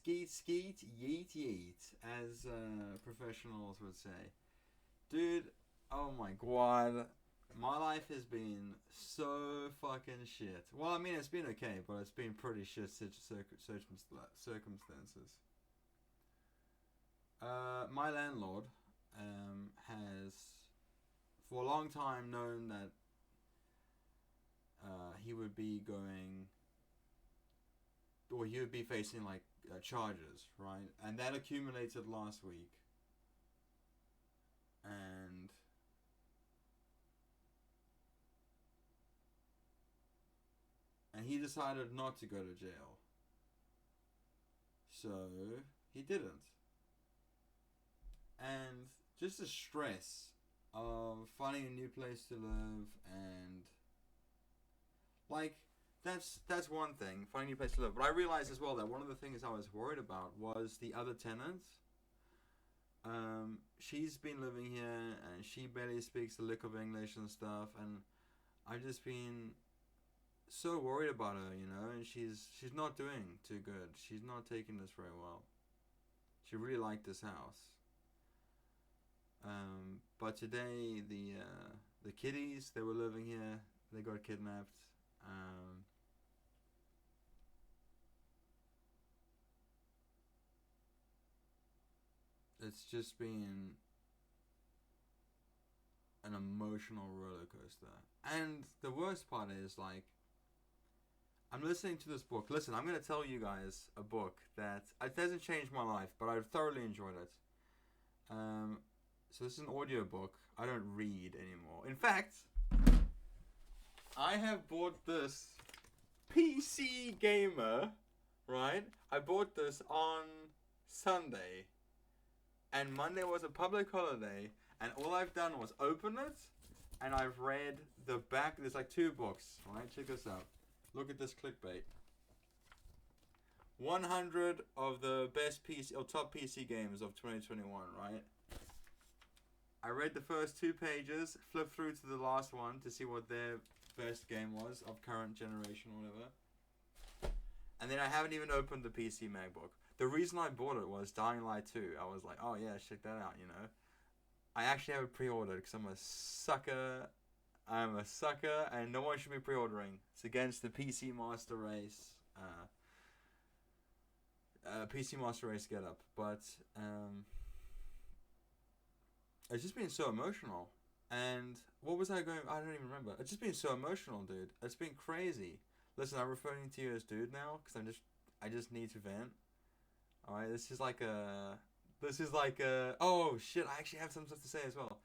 skeet skeet, yeet yeet, as professionals would say. Dude, oh my god. My life has been so fucking shit. Well, I mean, it's been okay, but it's been pretty shit circumstances. My landlord has, for a long time, known that he would be going, or he would be facing like charges, right? And that accumulated last week, and he decided not to go to jail. So he didn't. And just the stress of finding a new place to live, and like that's one thing, finding a new place to live. But I realized as well that one of the things I was worried about was the other tenants. She's been living here and she barely speaks a lick of English and stuff, and I've just been so worried about her, you know, and she's not doing too good. She's not taking this very well. She really liked this house. But today the kiddies, they were living here, they got kidnapped. It's just been an emotional roller coaster. And the worst part is, like, I'm listening to this book. Listen, I'm going to tell you guys a book that it hasn't changed my life, but I've thoroughly enjoyed it. So this is an audio book. I don't read anymore. In fact, I have bought this PC Gamer, right? I bought this on Sunday, and Monday was a public holiday, and all I've done was open it, and I've read the back. There's like 2 books, right? Check this out. Look at this clickbait. 100 of the best PC or top PC games of 2021, right? I read the first 2 pages, flipped through to the last one to see what their best game was of current generation or whatever. And then I haven't even opened the PC MacBook. The reason I bought it was Dying Light 2. I was like, oh yeah, check that out, you know. I actually have it pre-ordered because I'm a sucker. And no one should be pre-ordering. It's against the PC Master Race. PC Master Race get up. But it's just been so emotional. And what was I going? I don't even remember. It's just been so emotional, dude. It's been crazy. Listen, I'm referring to you as dude now because I just need to vent. All right, this is like a. Oh shit! I actually have some stuff to say as well.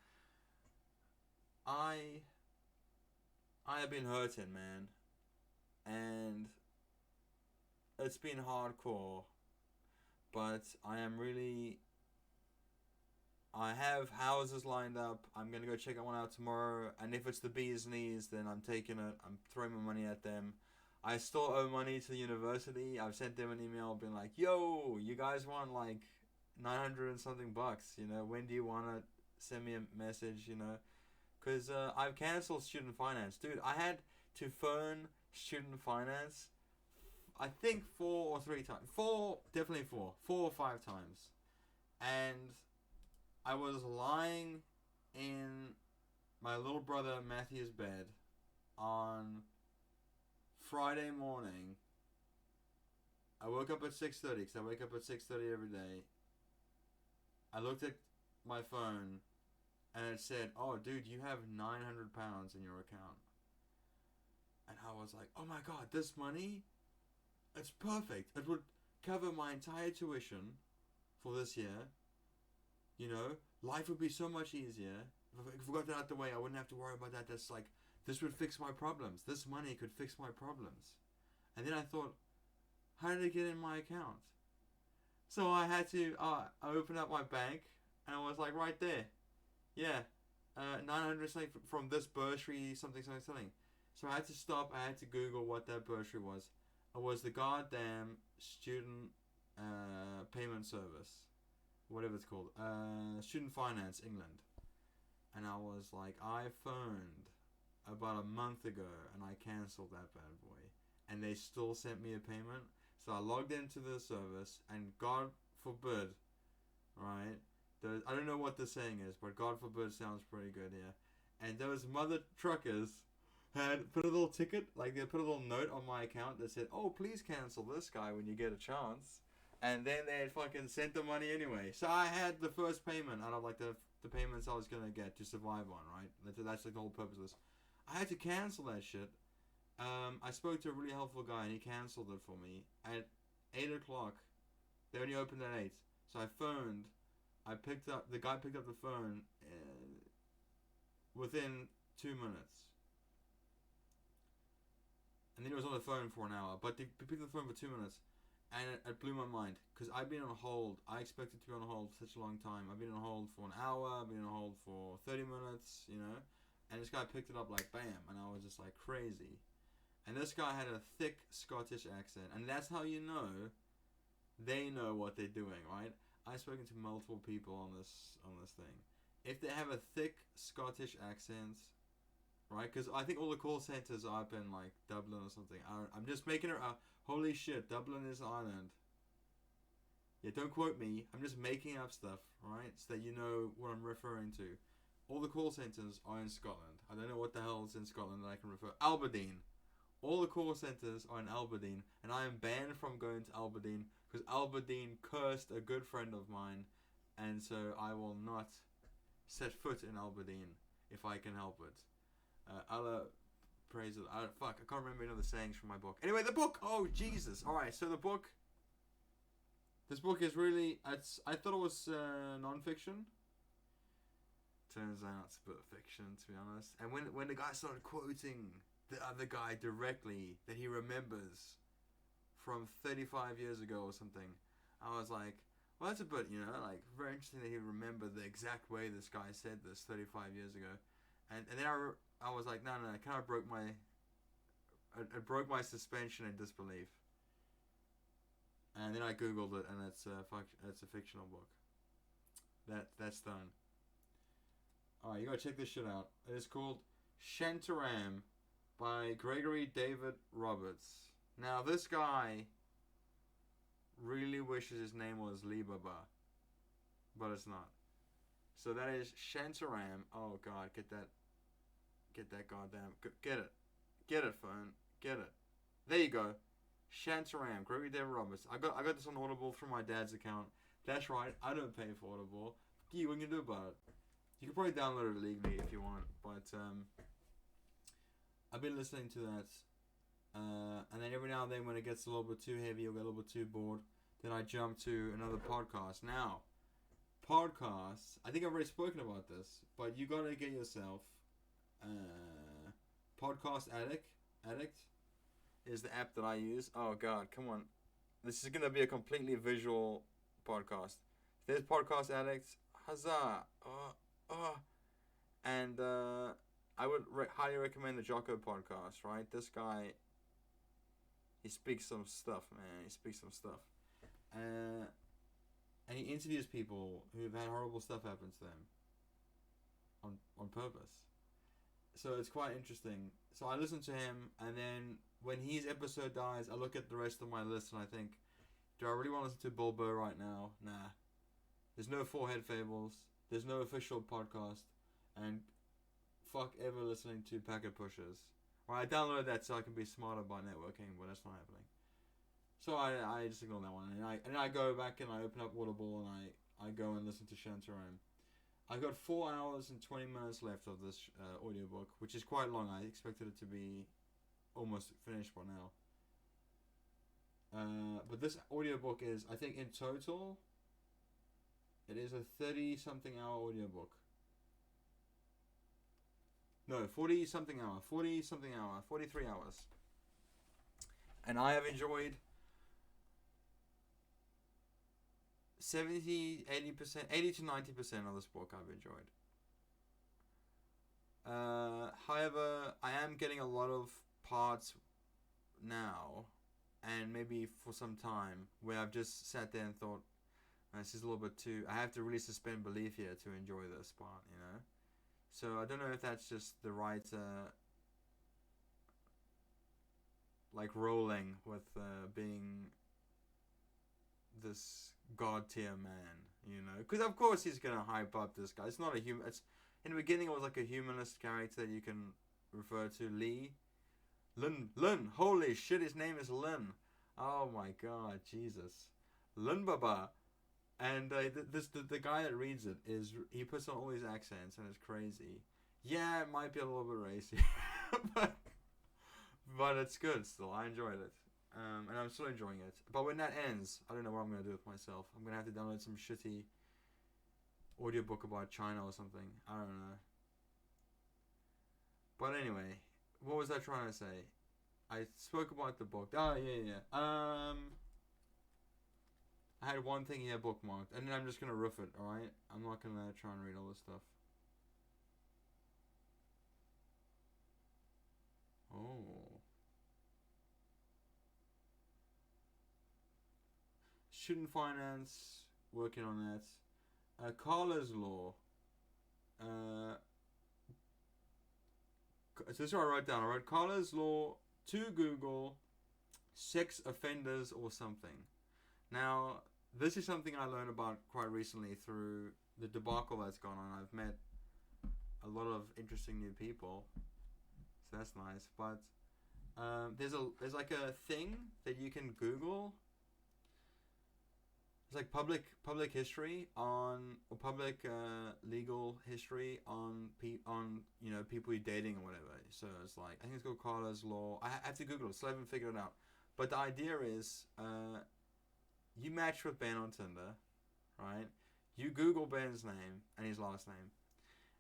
I have been hurting, man, and it's been hardcore. But I am really. I have houses lined up. I'm gonna go check one out tomorrow, and if it's the bee's knees, then I'm taking it. I'm throwing my money at them. I still owe money to the university. I've sent them an email being like, "Yo, you guys want like 900 and something bucks? You know, when do you wanna send me a message? You know, because I've canceled student finance, dude. I had to phone student finance. I think 4 or 3 times. Definitely 4 or 5 times, and I was lying in my little brother Matthew's bed on Friday morning. I woke up at 6:30 because I wake up at 6:30 every day. I looked at my phone and it said, "Oh, dude, you have £900 in your account." And I was like, "Oh my god, this money, it's perfect. It would cover my entire tuition for this year. You know, life would be so much easier. If we got that out the way, I wouldn't have to worry about that. That's like, this would fix my problems. This money could fix my problems." And then I thought, how did it get in my account? So I had to, I opened up my bank, and I was like, right there. Yeah, 900 something from this bursary, something. So I had to stop, I had to Google what that bursary was. It was the goddamn student payment service. Whatever it's called, Student Finance England. And I was like, I phoned about a month ago and I cancelled that bad boy, and they still sent me a payment. So I logged into the service, and God forbid, right? I don't know what the saying is, but God forbid sounds pretty good here. And those mother truckers had put a little ticket, like they put a little note on my account that said, "Oh, please cancel this guy when you get a chance." And then they had fucking sent the money anyway. So I had the first payment out of like the payments I was gonna get to survive on, right? That's like the whole purpose of this. I had to cancel that shit. I spoke to a really helpful guy and he cancelled it for me at 8 o'clock. They only opened at 8, so I phoned. The guy picked up the phone within 2 minutes. And then he was on the phone for an hour, but they picked up the phone for 2 minutes. And it blew my mind, because I've been on hold. I expected to be on hold for such a long time. I've been on hold for an hour, I've been on hold for 30 minutes, you know. And this guy picked it up like bam, and I was just like crazy. And this guy had a thick Scottish accent, and that's how you know they know what they're doing, right? I've spoken to multiple people on this thing. If they have a thick Scottish accent, right? Because I think all the call centers are up in like Dublin or something. I'm just making it up. Holy shit, Dublin is Ireland. Yeah, don't quote me. I'm just making up stuff, right? So that you know what I'm referring to. All the call centers are in Scotland. I don't know what the hell is in Scotland that I can refer. Aberdeen. All the call centers are in Aberdeen, and I am banned from going to Aberdeen because Aberdeen cursed a good friend of mine, and so I will not set foot in Aberdeen if I can help it. Allah praise it. I can't remember any of the sayings from my book. Anyway, the book. Oh Jesus! All right, so the book. This book is really. I thought it was non-fiction. Turns out it's a bit of fiction, to be honest. And when the guy started quoting the other guy directly that he remembers from 35 years ago or something, I was like, well, that's a bit, like very interesting that he remembered the exact way this guy said this 35 years ago. And then I was like, no, it kind of broke my suspension and disbelief. And then I googled it, and it's a fictional book. That's done. Alright, you gotta check this shit out. It is called Shantaram by Gregory David Roberts. Now, this guy really wishes his name was Libaba, but it's not. So that is Shantaram. Oh God, get that goddamn, get it, phone, get it. There you go, Shantaram, Gregory David Roberts. I got this on Audible from my dad's account. That's right, I don't pay for Audible. What can you do about it? You can probably download it legally if you want, but I've been listening to that, and then every now and then when it gets a little bit too heavy or get a little bit too bored, then I jump to another podcast. Now, podcasts, I think I've already spoken about this, but you gotta get yourself Podcast Addict is the app that I use. Oh God, come on, this is gonna be a completely visual podcast. There's Podcast Addict, huzzah! And I would highly recommend the Jocko podcast, right? This guy, he speaks some stuff, man. He speaks some stuff. And he interviews people who've had horrible stuff happen to them on purpose. So it's quite interesting. So I listen to him, and then when his episode dies, I look at the rest of my list and I think, do I really want to listen to Bill Burr right now? Nah. There's no Forehead Fables. There's no official podcast. And fuck ever listening to Packet Pushers. Well, I downloaded that so I can be smarter by networking, but that's not happening. So I just ignore that one. And I go back and I open up Audible and I go and listen to Shantaram. I've got 4 hours and 20 minutes left of this audiobook, which is quite long. I expected it to be almost finished by now. But this audiobook is, I think in total, it is a 30-something hour audiobook. No, 40-something hour. 43 hours. And I have enjoyed 70, 80%, 80 to 90% of this book I've enjoyed. However, I am getting a lot of parts now, and maybe for some time, where I've just sat there and thought, this is a little bit too, I have to really suspend belief here to enjoy this part, So I don't know if that's just the writer, like rolling with being this god tier man, you know, because of course he's gonna hype up this guy. It's not a human. It's in the beginning it was like a humanist character that you can refer to. Lin. Holy shit, his name is Lin. Oh my god, Jesus, Lin Baba. And the guy that reads it he puts on all these accents and it's crazy. Yeah, it might be a little bit racy, but it's good still. I enjoyed it. And I'm still enjoying it. But when that ends, I don't know what I'm gonna do with myself. I'm gonna have to download some shitty audiobook about China or something. I don't know. But anyway, what was I trying to say? I spoke about the book. Oh yeah. I had one thing here bookmarked, and then I'm just gonna roof it. All right, I'm not gonna try and read all this stuff. Oh. Student finance, working on that. Carla's Law. So this is what I wrote down. I wrote Carla's Law to Google, sex offenders or something. Now, this is something I learned about quite recently through the debacle that's gone on. I've met a lot of interesting new people, so that's nice. But there's like a thing that you can Google. It's like public history on or public legal history on you know people you're dating or whatever. So it's like I think it's called Carla's Law. I have to Google it, so I haven't figured it out. But the idea is you match with Ben on Tinder, right? You Google Ben's name and his last name,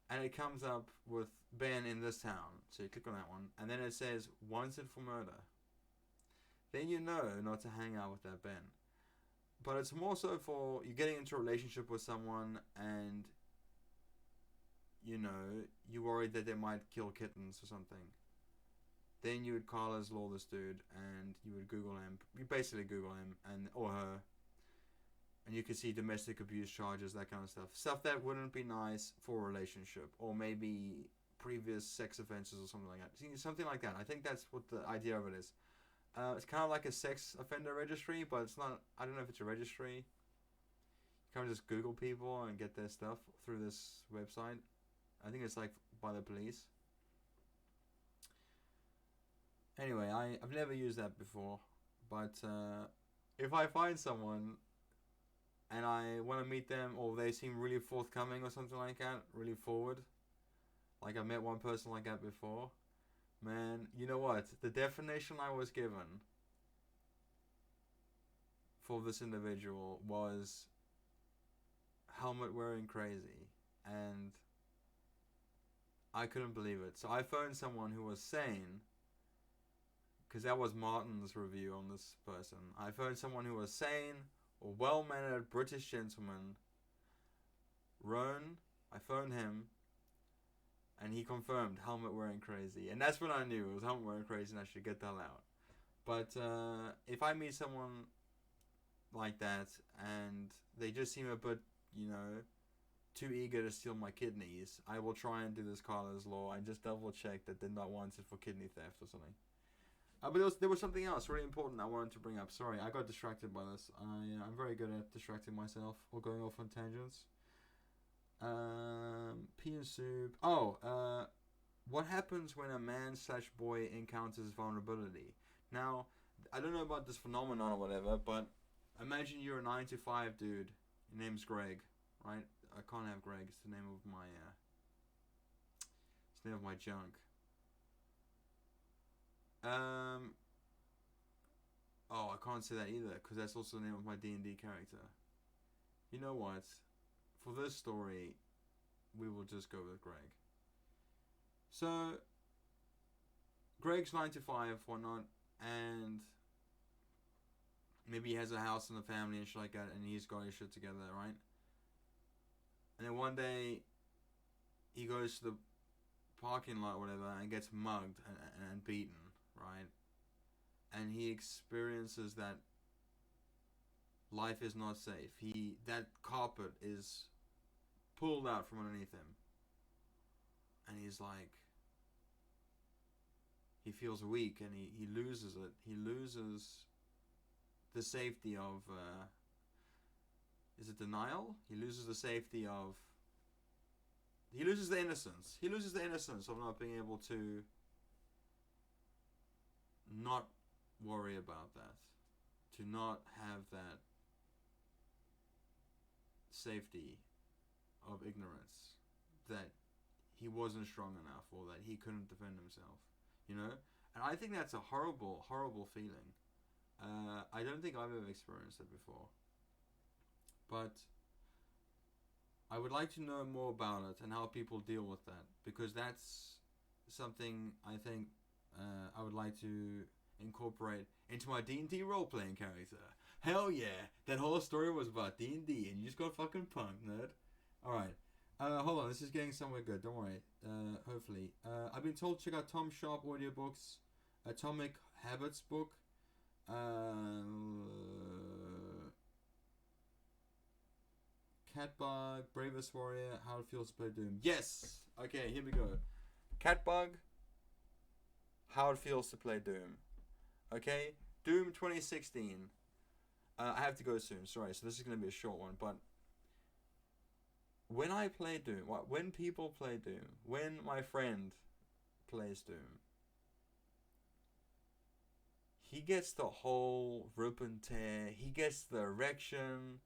and it comes up with Ben in this town. So you click on that one, and then it says wanted for murder. Then you know not to hang out with that Ben. But it's more so for you getting into a relationship with someone and, you know, you're worried that they might kill kittens or something. Then you would Carla's Law this dude and you would Google him. You basically Google him and or her. And you could see domestic abuse charges, that kind of stuff. Stuff that wouldn't be nice for a relationship. Or maybe previous sex offenses or something like that. See, something like that. I think that's what the idea of it is. It's kind of like a sex offender registry, but it's not. I don't know if it's a registry. You kind of just Google people and get their stuff through this website. I think it's like by the police. Anyway, I've never used that before, but if I find someone and I want to meet them, or they seem really forthcoming or something like that, really forward, like I met one person like that before. Man, you know what? The definition I was given for this individual was helmet wearing crazy. And I couldn't believe it. So I phoned someone who was sane, because that was Martin's review on this person. I phoned someone who was sane, a well-mannered British gentleman. Roan, I phoned him. And he confirmed helmet wearing crazy. And that's when I knew it was helmet wearing crazy and I should get the hell out. But if I meet someone like that and they just seem a bit, you know, too eager to steal my kidneys, I will try and do this Carla's Law and just double check that they're not wanted for kidney theft or something. But there was something else really important I wanted to bring up. Sorry, I got distracted by this. I'm very good at distracting myself or going off on tangents. Pea and soup. What happens when a man/boy encounters vulnerability? Now, I don't know about this phenomenon or whatever, but imagine you're a 9 to 5 dude. Your name's Greg, right? I can't have Greg. It's the name of my it's the name of my junk. I can't say that either because that's also the name of my D&D character. You know what? For this story, we will just go with Greg. So, Greg's 9 to 5, whatnot, and maybe he has a house and a family and shit like that, and he's got his shit together, right? And then one day, he goes to the parking lot or whatever and gets mugged and beaten, right? And he experiences that life is not safe. That carpet is pulled out from underneath him. And he's like, he feels weak and he loses it. He loses the safety of is it denial? He loses the safety of. He loses the innocence. He loses the innocence of not being able to not worry about that. To not have that safety of ignorance that he wasn't strong enough or that he couldn't defend himself. You know? And I think that's a horrible, horrible feeling. I don't think I've ever experienced it before. But I would like to know more about it and how people deal with that, because that's something I think I would like to incorporate into my D&D role-playing character. Hell yeah, that whole story was about D&D and you just got fucking punked, nerd. Alright, hold on, this is getting somewhere good, don't worry, hopefully. I've been told to check out Tom Sharp audiobooks, Atomic Habits book, Catbug, Bravest Warrior, How It Feels to Play Doom. Yes! Okay, here we go. Catbug, How It Feels to Play Doom. Okay, Doom 2016. I have to go soon, sorry, so this is going to be a short one, but when I play Doom, when people play Doom, when my friend plays Doom, he gets the whole rip and tear, he gets the erection,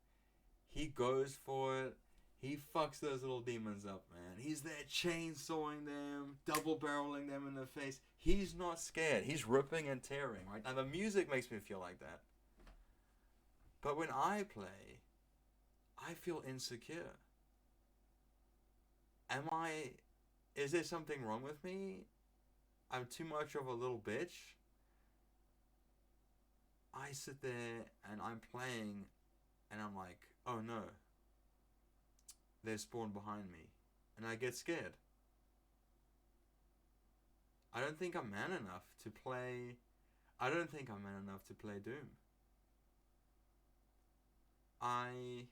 he goes for it, he fucks those little demons up, man. He's there chainsawing them, double barreling them in the face. He's not scared, he's ripping and tearing, right? And the music makes me feel like that. But when I play, I feel insecure. Is there something wrong with me? I'm too much of a little bitch? I sit there and I'm playing and I'm like, oh no, they're spawned behind me. And I get scared. I don't think I'm man enough to play Doom. I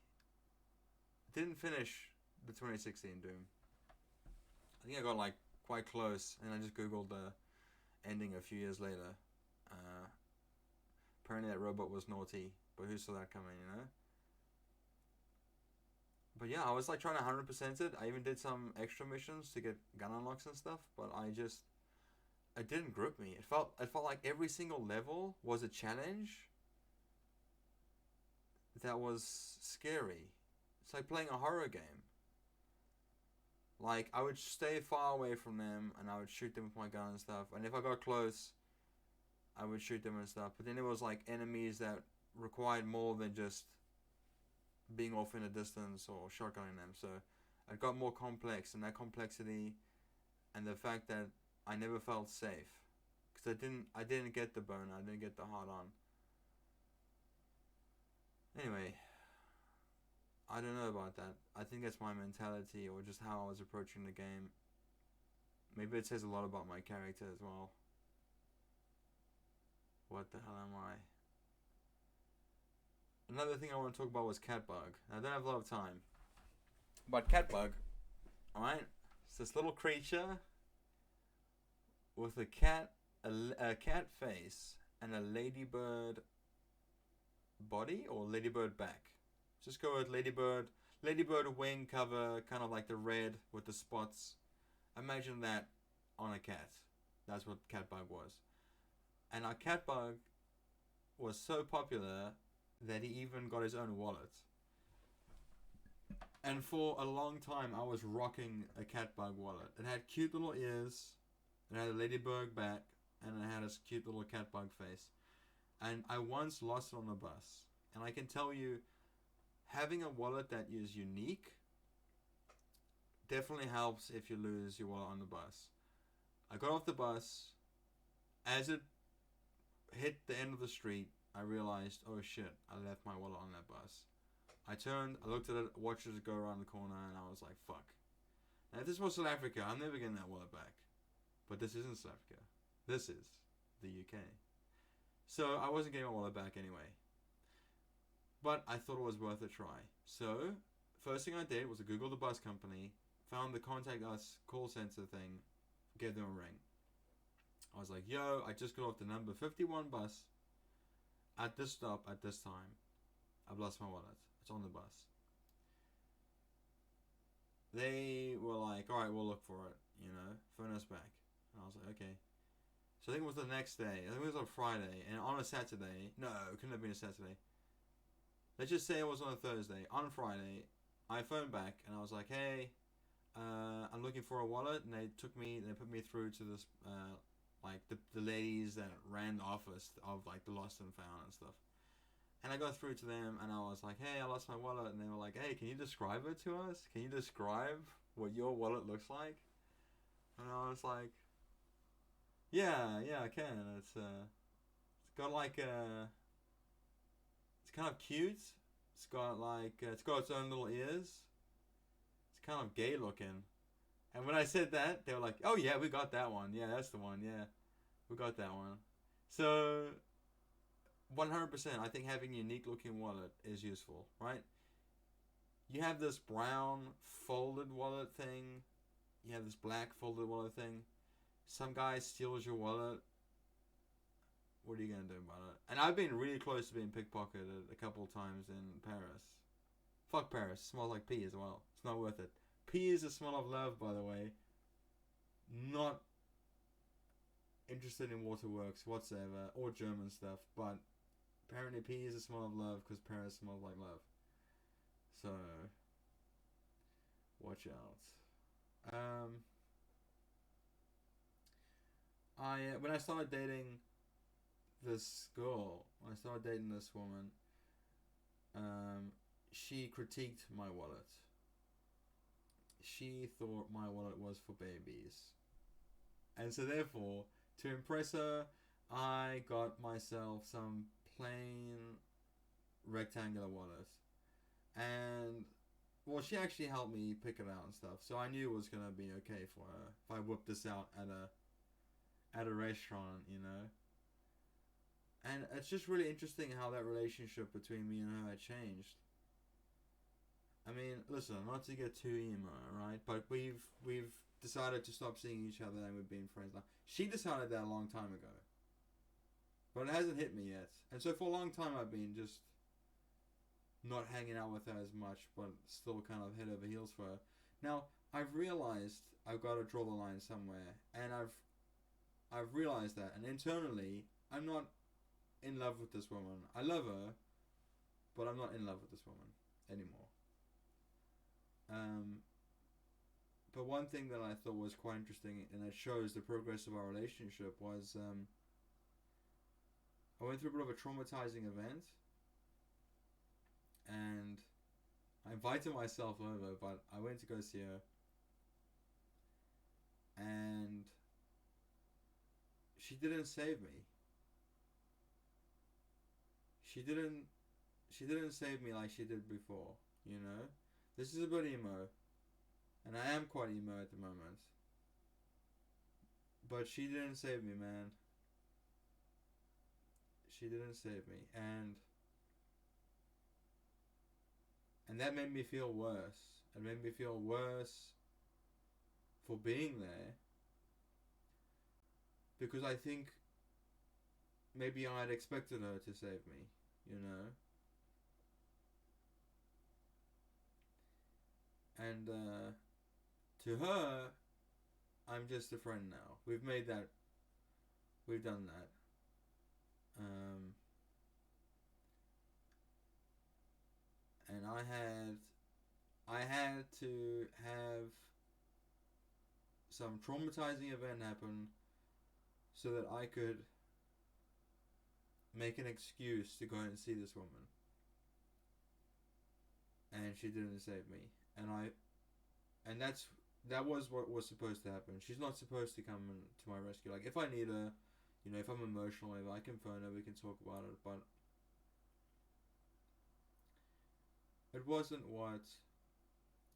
didn't finish the 2016 Doom. I think I got like quite close, and I just googled the ending a few years later. Apparently that robot was naughty, but who saw that coming, you know? But yeah, I was like trying to 100% it. I even did some extra missions to get gun unlocks and stuff, but it didn't grip me. It felt like every single level was a challenge that was scary. It's like playing a horror game. Like, I would stay far away from them and I would shoot them with my gun and stuff. And if I got close, I would shoot them and stuff. But then there was like enemies that required more than just being off in a distance or shotgunning them. So it got more complex, and that complexity and the fact that I never felt safe. Because I didn't get the boner, I didn't get the hard on. Anyway, I don't know about that. I think that's my mentality or just how I was approaching the game. Maybe it says a lot about my character as well. What the hell am I? Another thing I want to talk about was Catbug. I don't have a lot of time. But Catbug, alright? It's this little creature with a cat face and a ladybird body or ladybird back. Just go with ladybird wing cover, kind of like the red with the spots. Imagine that on a cat. That's what Catbug was. And our Catbug was so popular that he even got his own wallet. And for a long time I was rocking a Catbug wallet. It had cute little ears, it had a ladybird back, and it had a cute little Catbug face. And I once lost it on a bus. And I can tell you, having a wallet that is unique definitely helps if you lose your wallet on the bus. I got off the bus. As it hit the end of the street, I realized, oh shit, I left my wallet on that bus. I turned, I looked at it, watched it go around the corner, and I was like, fuck. Now if this was South Africa, I'm never getting that wallet back. But this isn't South Africa. This is the UK. So I wasn't getting my wallet back anyway. But I thought it was worth a try. So, first thing I did was to Google the bus company, found the contact us call center thing, gave them a ring. I was like, yo, I just got off the number 51 bus at this stop at this time. I've lost my wallet. It's on the bus. They were like, all right, we'll look for it. Phone us back. And I was like, okay. So I think it was the next day. I think it was on Friday, and on a Saturday. No, it couldn't have been a Saturday. Let's just say it was on a Thursday. On Friday, I phoned back and I was like, hey, I'm looking for a wallet, and they put me through to this, like the ladies that ran the office of like the lost and found and stuff. And I got through to them, and I was like, hey, I lost my wallet, and they were like, hey, can you describe it to us? Can you describe what your wallet looks like? And I was like, yeah, I can. It's got like it's kind of cute. It's got its own little ears. It's kind of gay looking. And when I said that, they were like, oh yeah, we got that one. Yeah, that's the one. Yeah, we got that one. So 100%, I think having a unique looking wallet is useful, right? You have this brown folded wallet thing. You have this black folded wallet thing. Some guy steals your wallet. What are you going to do about it? And I've been really close to being pickpocketed a couple of times in Paris. Fuck Paris. It smells like pee as well. It's not worth it. Pee is a smell of love, by the way. Not interested in waterworks whatsoever, or German stuff, but apparently pee is a smell of love because Paris smells like love. So, watch out. When I started dating this girl, when I started dating this woman, she critiqued my wallet. She thought my wallet was for babies. And so therefore, to impress her, I got myself some plain rectangular wallet. And, well, she actually helped me pick it out and stuff, so I knew it was going to be okay for her if I whipped this out at a restaurant, And it's just really interesting how that relationship between me and her had changed. I mean, listen, not to get too emo, right? But we've decided to stop seeing each other, and we've been friends now. She decided that a long time ago. But it hasn't hit me yet. And so for a long time I've been just not hanging out with her as much, but still kind of head over heels for her. Now, I've realized I've got to draw the line somewhere, and I've realized that, and internally, I'm not in love with this woman. I love her, but I'm not in love with this woman anymore. But one thing that I thought was quite interesting, and that shows the progress of our relationship, was I went through a bit of a traumatizing event, and I invited myself over, but I went to go see her, and she didn't save me. She didn't save me like she did before, This is a bit emo, and I am quite emo at the moment. But she didn't save me, man. She didn't save me, and that made me feel worse. It made me feel worse for being there, because I think maybe I'd expected her to save me, And to her, I'm just a friend now. We've done that. And I had to have some traumatizing event happen so that I could make an excuse to go and see this woman. And she didn't save me. And that was what was supposed to happen. She's not supposed to come to my rescue. Like, if I need her, if I'm emotional, if I can phone her, we can talk about it. But it wasn't what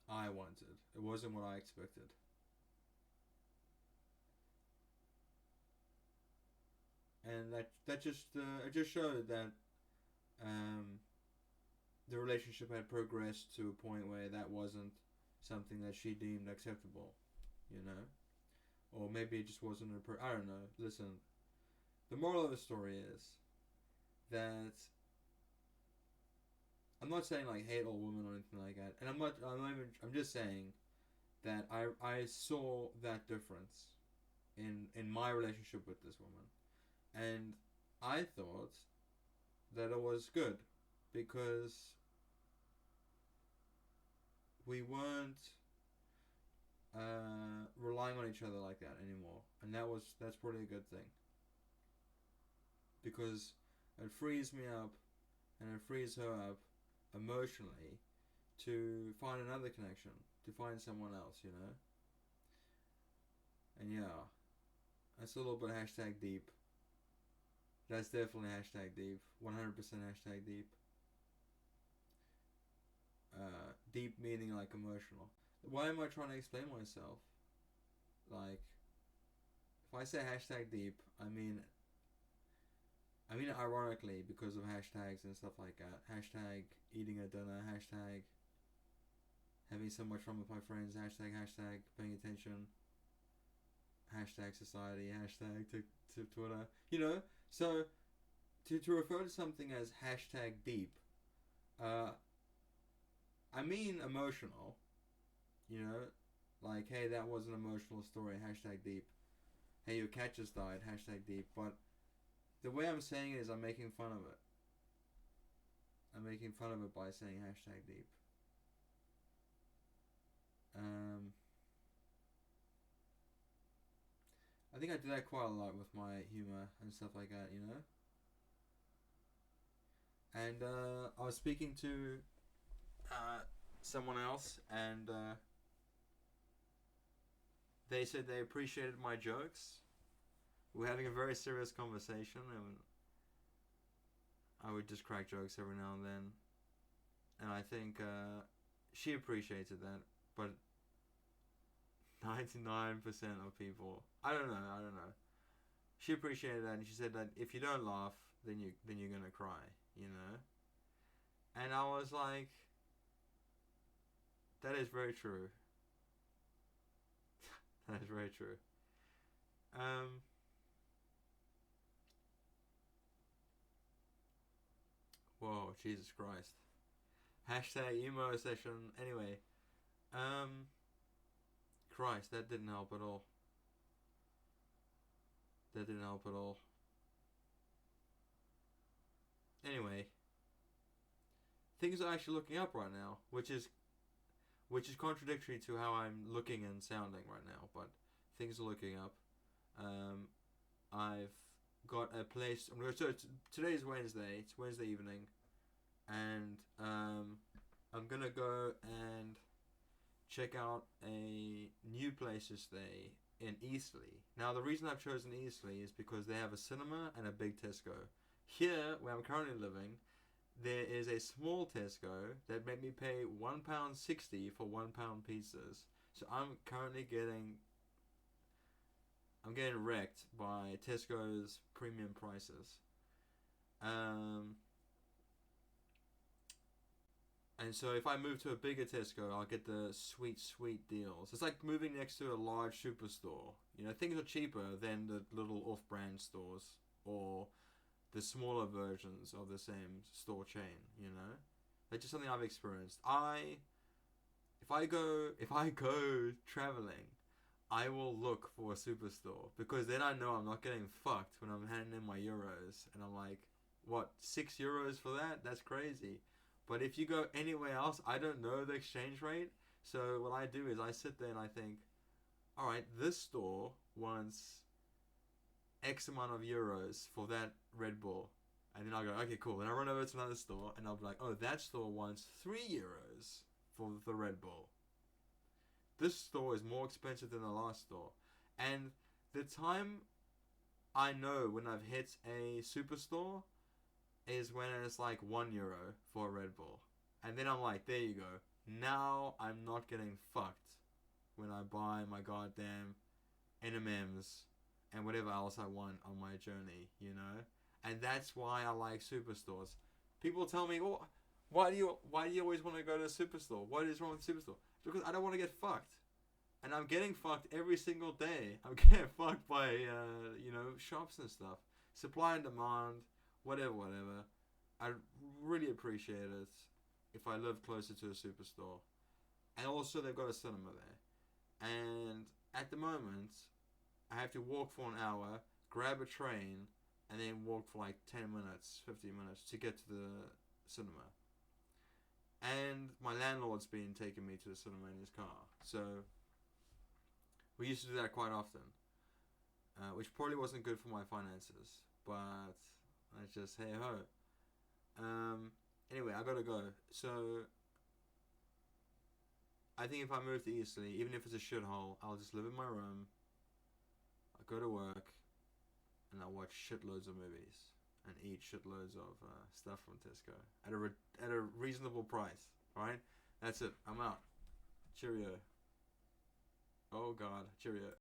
I wanted. It wasn't what I expected. And that just it just showed that the relationship had progressed to a point where that wasn't something that she deemed acceptable, or maybe it just wasn't I don't know. Listen, the moral of the story is that I'm not saying like hate all women or anything like that, and I'm just saying that I saw that difference in my relationship with this woman, and I thought that it was good because we weren't relying on each other like that anymore, and that's probably a good thing because it frees me up and it frees her up emotionally to find another connection, to find someone else, you know. And yeah, that's a little bit hashtag deep. That's definitely hashtag deep. 100% hashtag deep. Deep meaning like emotional. Why am I trying to explain myself? Like, if I say hashtag deep, I mean it ironically because of hashtags and stuff like that. Hashtag eating a dinner. Hashtag having so much fun with my friends. Hashtag paying attention. Hashtag society. Hashtag to Twitter. You know, so to refer to something as hashtag deep, I mean emotional. You know, like, hey, that was an emotional story. Hashtag deep. Hey, your cat just died. Hashtag deep. But the way I'm saying it is I'm making fun of it. I'm making fun of it by saying hashtag deep. I think I do that quite a lot with my humor and stuff like that, you know? And I was speaking to someone else, and they said they appreciated my jokes. We were having a very serious conversation, and I would just crack jokes every now and then. And I think she appreciated that, but 99% of people, I don't know. She appreciated that, and she said that if you don't laugh, then you're gonna cry, you know. And I was like, that is very true. That is very true. Whoa, Jesus Christ. Hashtag emo session. Anyway, Christ, that didn't help at all. That didn't help at all. Anyway, things are actually looking up right now, which is contradictory to how I'm looking and sounding right now. But things are looking up. I've got a place. So today's Wednesday. It's Wednesday evening, and I'm gonna go and check out a new place to stay in Eastleigh. Now, the reason I've chosen Eastleigh is because they have a cinema and a big Tesco. Here, where I'm currently living, there is a small Tesco that made me pay £1.60 for £1 pizzas. So I'm currently getting wrecked by Tesco's premium prices. And so if I move to a bigger Tesco, I'll get the sweet deals. It's like moving next to a large superstore. You know, things are cheaper than the little off-brand stores or the smaller versions of the same store chain, you know? That's just something I've experienced. If I go traveling, I will look for a superstore because then I know I'm not getting fucked when I'm handing in my euros and I'm like, what, €6 for that? That's crazy. But if you go anywhere else, I don't know the exchange rate. So what I do is I sit there and I think, alright, this store wants X amount of euros for that Red Bull. And then I'll go, okay, cool. Then I run over to another store and I'll be like, oh, that store wants €3 for the Red Bull. This store is more expensive than the last store. And the time I know when I've hit a superstore is when it's like €1 for a Red Bull. And then I'm like, there you go. Now I'm not getting fucked when I buy my goddamn M&Ms and whatever else I want on my journey, you know? And that's why I like superstores. People tell me, oh, why do you always want to go to a superstore? What is wrong with the superstore? Because I don't want to get fucked. And I'm getting fucked every single day. I'm getting fucked by, shops and stuff. Supply and demand, whatever. I really appreciate it. if I live closer to a superstore. And also, they've got a cinema there. And at the moment, I have to walk for an hour, grab a train, and then walk for like 10 minutes, 15 minutes to get to the cinema. And my landlord's been taking me to the cinema in his car. So we used to do that quite often. Which probably wasn't good for my finances. But it's just, hey ho. Anyway, I gotta go. So I think if I move to Eastleigh, even if it's a shithole, I'll just live in my room. I go to work, and I watch shitloads of movies and eat shitloads of stuff from Tesco at a reasonable price. All right, that's it. I'm out. Cheerio. Oh God, cheerio.